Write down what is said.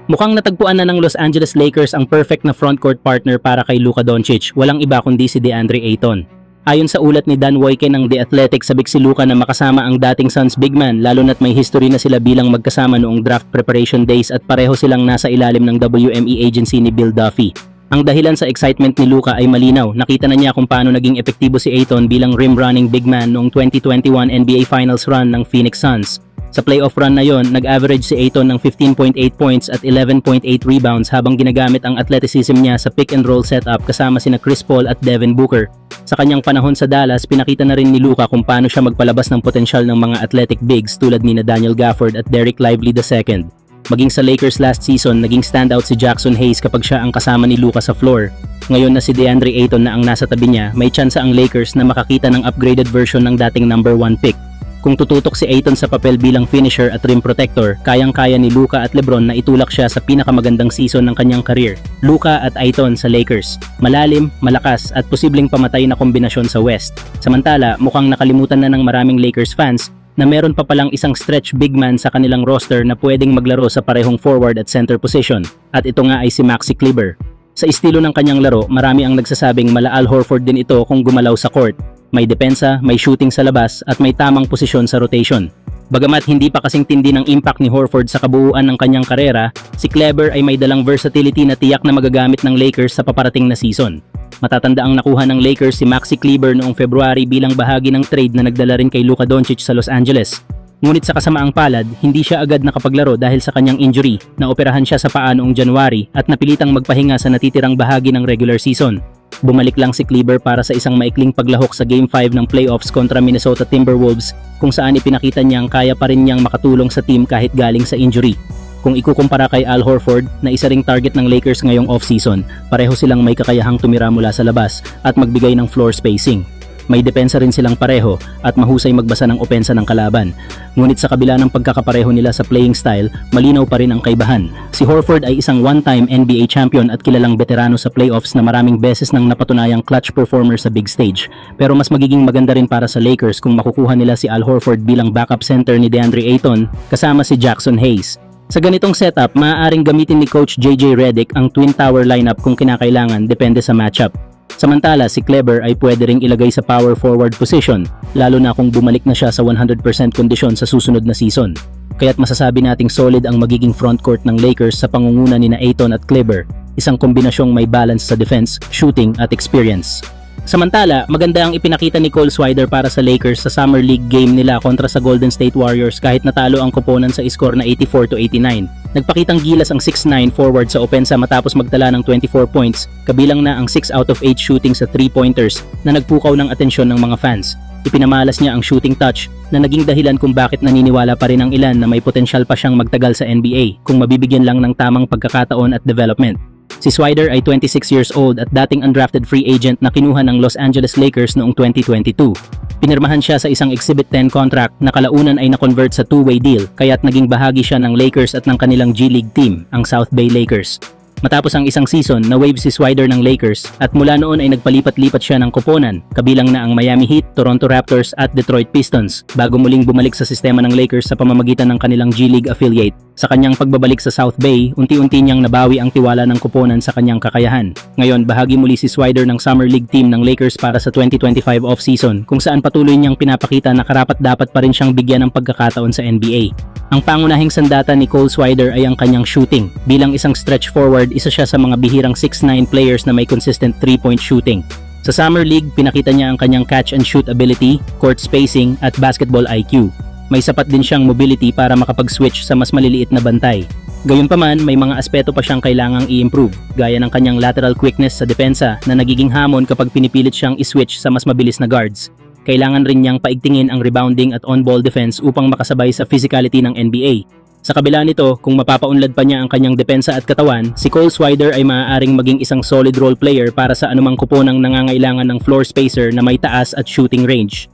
Mukhang natagpuan na ng Los Angeles Lakers ang perfect na frontcourt partner para kay Luka Doncic, walang iba kundi si DeAndre Ayton. Ayon sa ulat ni Dan Woike ng The Athletic, sabik si Luka na makasama ang dating Suns big man lalo na't may history na sila bilang magkasama noong draft preparation days at pareho silang nasa ilalim ng WME agency ni Bill Duffy. Ang dahilan sa excitement ni Luka ay malinaw, nakita na niya kung paano naging epektibo si Ayton bilang rim-running big man noong 2021 NBA Finals run ng Phoenix Suns. Sa playoff run na yon, nag-average si Ayton ng 15.8 points at 11.8 rebounds habang ginagamit ang athleticism niya sa pick-and-roll setup kasama sina Chris Paul at Devin Booker. Sa kanyang panahon sa Dallas, pinakita na rin ni Luka kung paano siya magpalabas ng potensyal ng mga athletic bigs tulad ni Daniel Gafford at Derek Lively II. Maging sa Lakers last season, naging standout si Jackson Hayes kapag siya ang kasama ni Luka sa floor. Ngayon na si DeAndre Ayton na ang nasa tabi niya, may tsansa ang Lakers na makakita ng upgraded version ng dating number 1 pick. Kung tututok si Ayton sa papel bilang finisher at rim protector, kayang-kaya ni Luka at LeBron na itulak siya sa pinakamagandang season ng kanyang career. Luka at Ayton sa Lakers. Malalim, malakas at posibleng pamatay na kombinasyon sa West. Samantala, mukhang nakalimutan na ng maraming Lakers fans na meron pa palang isang stretch big man sa kanilang roster na pwedeng maglaro sa parehong forward at center position. At ito nga ay si Maxi Kleber. Sa estilo ng kanyang laro, marami ang nagsasabing mala Al Horford din ito kung gumalaw sa court. May depensa, may shooting sa labas at may tamang posisyon sa rotation. Bagamat hindi pa kasing tindi ng impact ni Horford sa kabuuan ng kanyang karera, si Kleber ay may dalang versatility na tiyak na magagamit ng Lakers sa paparating na season. Matatanda ang nakuha ng Lakers si Maxi Kleber noong February bilang bahagi ng trade na nagdala rin kay Luka Doncic sa Los Angeles. Ngunit sa kasamaang palad, hindi siya agad nakapaglaro dahil sa kanyang injury. Naoperahan siya sa paa noong January at napilitang magpahinga sa natitirang bahagi ng regular season. Bumalik lang si Kleber para sa isang maikling paglahok sa Game 5 ng playoffs kontra Minnesota Timberwolves kung saan ipinakita niyang kaya pa rin niyang makatulong sa team kahit galing sa injury. Kung ikukumpara kay Al Horford na isa ring target ng Lakers ngayong off-season, pareho silang may kakayahang tumira mula sa labas at magbigay ng floor spacing. May depensa rin silang pareho at mahusay magbasa ng opensa ng kalaban. Ngunit sa kabila ng pagkakapareho nila sa playing style, malinaw pa rin ang kaibahan. Si Horford ay isang one-time NBA champion at kilalang veterano sa playoffs na maraming beses nang napatunayang clutch performer sa big stage. Pero mas magiging maganda rin para sa Lakers kung makukuha nila si Al Horford bilang backup center ni DeAndre Ayton kasama si Jackson Hayes. Sa ganitong setup, maaaring gamitin ni Coach JJ Redick ang Twin Tower lineup kung kinakailangan depende sa matchup. Samantala, si Kleber ay pwede ring ilagay sa power forward position, lalo na kung bumalik na siya sa 100% kondisyon sa susunod na season. Kaya't masasabi nating solid ang magiging frontcourt ng Lakers sa pangunguna ni Ayton at Kleber, isang kombinasyong may balance sa defense, shooting at experience. Samantala, maganda ang ipinakita ni Cole Swider para sa Lakers sa Summer League game nila kontra sa Golden State Warriors kahit natalo ang koponan sa score na 84-89. Nagpakitang gilas ang 6'9" forward sa opensa matapos magtala ng 24 points, kabilang na ang 6 out of 8 shooting sa 3-pointers na nagpukaw ng atensyon ng mga fans. Ipinamalas niya ang shooting touch na naging dahilan kung bakit naniniwala pa rin ang ilan na may potensyal pa siyang magtagal sa NBA kung mabibigyan lang ng tamang pagkakataon at development. Si Swider ay 26 years old at dating undrafted free agent na kinuha ng Los Angeles Lakers noong 2022. Pinirmahan siya sa isang Exhibit 10 contract na kalaunan ay na-convert sa two-way deal kaya't naging bahagi siya ng Lakers at ng kanilang G-League team, ang South Bay Lakers. Matapos ang isang season, na-wave si Swider ng Lakers at mula noon ay nagpalipat-lipat siya ng koponan, kabilang na ang Miami Heat, Toronto Raptors at Detroit Pistons, bago muling bumalik sa sistema ng Lakers sa pamamagitan ng kanilang G-League affiliate. Sa kanyang pagbabalik sa South Bay, unti-unti niyang nabawi ang tiwala ng koponan sa kanyang kakayahan. Ngayon, bahagi muli si Swider ng Summer League team ng Lakers para sa 2025 off-season, kung saan patuloy niyang pinapakita na karapat-dapat pa rin siyang bigyan ng pagkakataon sa NBA. Ang pangunahing sandata ni Cole Swider ay ang kanyang shooting. Bilang isang stretch forward, isa siya sa mga bihirang 6'9" players na may consistent 3-point shooting. Sa Summer League, pinakita niya ang kanyang catch-and-shoot ability, court spacing at basketball IQ. May sapat din siyang mobility para makapag-switch sa mas maliliit na bantay. Gayunpaman, may mga aspeto pa siyang kailangang i-improve, gaya ng kanyang lateral quickness sa depensa na nagiging hamon kapag pinipilit siyang i-switch sa mas mabilis na guards. Kailangan rin niyang paigtingin ang rebounding at on-ball defense upang makasabay sa physicality ng NBA. Sa kabila nito, kung mapapaunlad pa niya ang kanyang depensa at katawan, si Cole Swider ay maaaring maging isang solid role player para sa anumang koponang nangangailangan ng floor spacer na may taas at shooting range.